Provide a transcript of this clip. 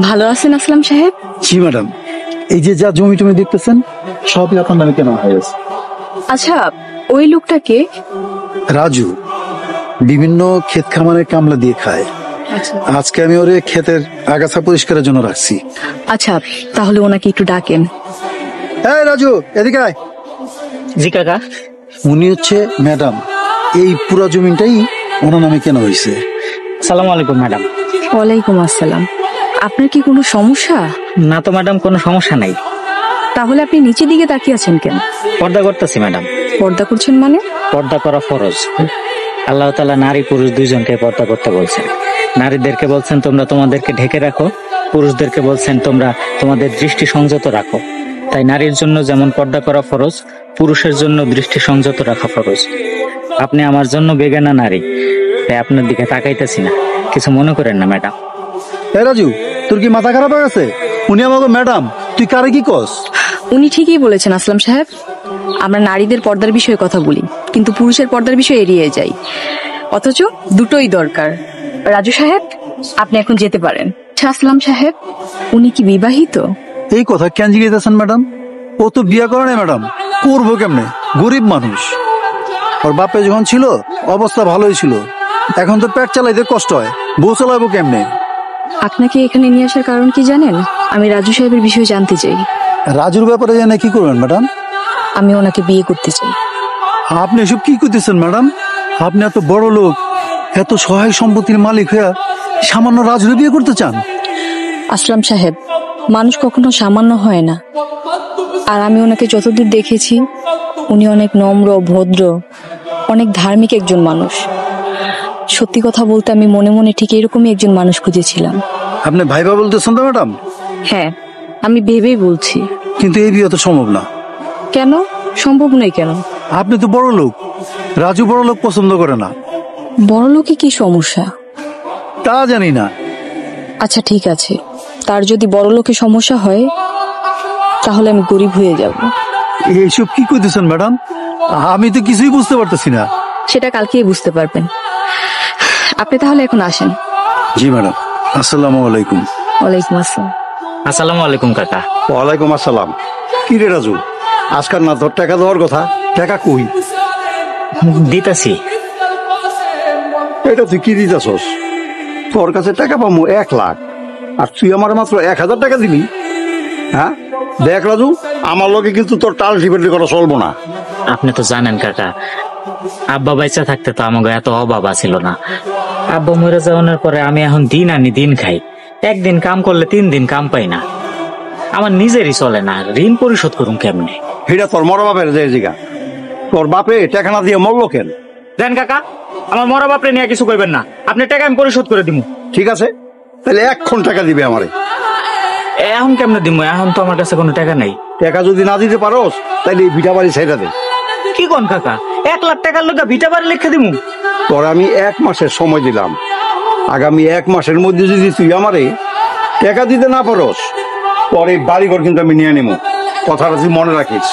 ভালো আছেন আসলাম সাহেব? জি ম্যাডাম, এই যে যা জমি টমি দেখতেছেন সবই আপনার নামে কেনা হয়ে গেছে। আচ্ছা, ওই লোকটাকে? রাজু বিভিন্ন ক্ষেত খামারে কামলা দিয়ে খায়। আজকে আমি ওরে ক্ষেতের আগাছা পরিষ্কারের জন্য রাখছি। আচ্ছা, তাহলে ওনাকে একটু ডাকেন। এই রাজু, এদিকে আয়। জি কাকা। উনি হচ্ছে ম্যাডাম, এই পুরো জমিটাই ওনার নামে কেনা হয়েছে। সালাম আলাইকুম ম্যাডাম। ওয়ালাইকুম আসসালাম। আপনার কি কোনো সমস্যা? না তো ম্যাডাম, কোনো সমস্যা নাই। তাহলে আপনি নিচের দিকে তাকিয়ে আছেন কেন? পর্দা করতেছি ম্যাডাম। পর্দা করছেন মানে? পর্দা করা ফরজ। আল্লাহ তাআলা নারী পুরুষ দুইজনকে পর্দা করতে বলছেন। নারীদেরকে বলছেন তোমরা তোমাদেরকে ঢেকে রাখো, পুরুষদেরকে বলছেন তোমরা তোমাদের দৃষ্টি সংযত রাখো। তাই নারীর জন্য যেমন পর্দা করা ফরজ, পুরুষের জন্য দৃষ্টি সংযত রাখা ফরজ। আপনি আমার জন্য বেগানা নারী, তাই আপনার দিকে তাকাইতেছি না, কিছু মনে করেন না ম্যাডাম। এই রাজু, তোর কি মাথা খারাপ হয়ে গেছে? উনি আমাকে ম্যাডাম, তুই কারে কি কস? উনি ঠিকই বলেছেন আসলাম সাহেব। আমরা নারীদের পর্দার বিষয়ে কথা বলি, কিন্তু পুরুষের পর্দার বিষয়ে এড়িয়ে যাই। অথচ দুটোই দরকার। রাজু সাহেব, আপনি এখন যেতে পারেন। আচ্ছা আসলাম সাহেব, উনি কি বিবাহিত? এই কথা কেন জিজ্ঞেসেন ম্যাডাম? ও তো বিয়ে করে না ম্যাডাম, করবো কেমনে? গরিব মানুষ। ওর বাপে যখন ছিল অবস্থা ভালোই ছিল, এখন তো পেট চালাইতে কষ্ট হয়, বউ চালাবো কেমনে? আপনাকে এখানে নিয়ে আসার কারণ কি জানেন? আমি রাজু সাহেবের বিষয়ে জানতে চাই। রাজুর ব্যাপারে জানে কি করবেন ম্যাডাম? আমি ওনাকে বিয়ে করতে চাই। আপনি এসব কি করতেছেন ম্যাডাম? আপনি এত বড় লোক, এত সহায় সম্পত্তির মালিক হয়ে সামান্য রাজুরে বিয়ে করতে চান? আসলাম সাহেব, মানুষ কখনো সামান্য হয় না। আর আমি ওনাকে যতদূর দেখেছি, উনি অনেক নম্র, ভদ্র, অনেক ধার্মিক একজন মানুষ। সত্যি কথা বলতে আমি মনে মনে ঠিক এরকমই একজন মানুষ খুঁজেছিলাম। আপনি ভাইবা বলতেছেন তো ম্যাডাম? হ্যাঁ, আমি ভেবেই বলছি। কিন্তু এই বিয়ে তো সম্ভব না। কেন সম্ভব নয়? কেন? আপনি তো বড় লোক, রাজু বড় লোক পছন্দ করে না। বড় লোকে কি সমস্যা? তা জানি না। আচ্ছা ঠিক আছে, তার যদি বড় লোকে সমস্যা হয় তাহলে আমি গরিব হয়ে যাব। এইসব কি করতেছেন ম্যাডাম? আমি তো কিছুই বুঝতে পারতেছি না। সেটা কালকেই বুঝতে পারবেন। আপনি তাহলে এখন আসেন। জি ম্যাডাম, আসসালামু আলাইকুম। ওয়ালাইকুম আসসালাম। আসসালামু আলাইকুম কাকা। ওয়ালাইকুম আসসালাম। কি রে রাজু, আজকাল না তোর টাকা দেওয়ার কথা, টাকা কই? দিতাছি। এটা তুই কি দিতেছস? তোর কাছে টাকা পাবো 1 লাখ, আর তুই আমার মাত্র 1000 টাকা দিলি? হ্যাঁ দেখ রাজু, আমার লগে কিন্তু তোর টাল টিপেটি করা চলবো না। আপনি তো জানেন কাকা, আব্বা বাইচা থাকতে তো আমাকে এত অভাব ছিল না। আব্বা মরে যাওয়ার পরে আমি এখন দিন আনি দিন খাই। একদিন কাম করলে 3 দিন কাম পাই না। আমার নিজেরই চলে না, ঋণ পরিশোধ করুন কেমনে? এটা তোর মরা বাপের যে জিগা, তোর বাপে টাকা না দিয়ে মরলো কেন? দেন কাকা, আমার মরা বাপরে নিয়ে কিছু কইবেন না। আপনি টাকা আমি পরিশোধ করে দিব। ঠিক আছে, তাহলে 1 টাকা দিবে আমারে। এখন কেমনে দিব? এখন তো আমার কাছে কোনো টাকা নাই। টাকা যদি না দিতে পারোস তাহলে এই ভিটা বাড়ি ছেড়ে দে। কি কোন কাকা, 1 লাখ টাকার লোক ভিটা বাড়ি লিখে দিব? তোর আমি 1 মাসের সময় দিলাম, আগামী 1 মাসের মধ্যে যদি তুই আমারে টাকা দিতে না পারোস, পরে বাড়িঘর কিন্তু আমি নিয়ে নেবো। কথাটা তুই মনে রাখিস।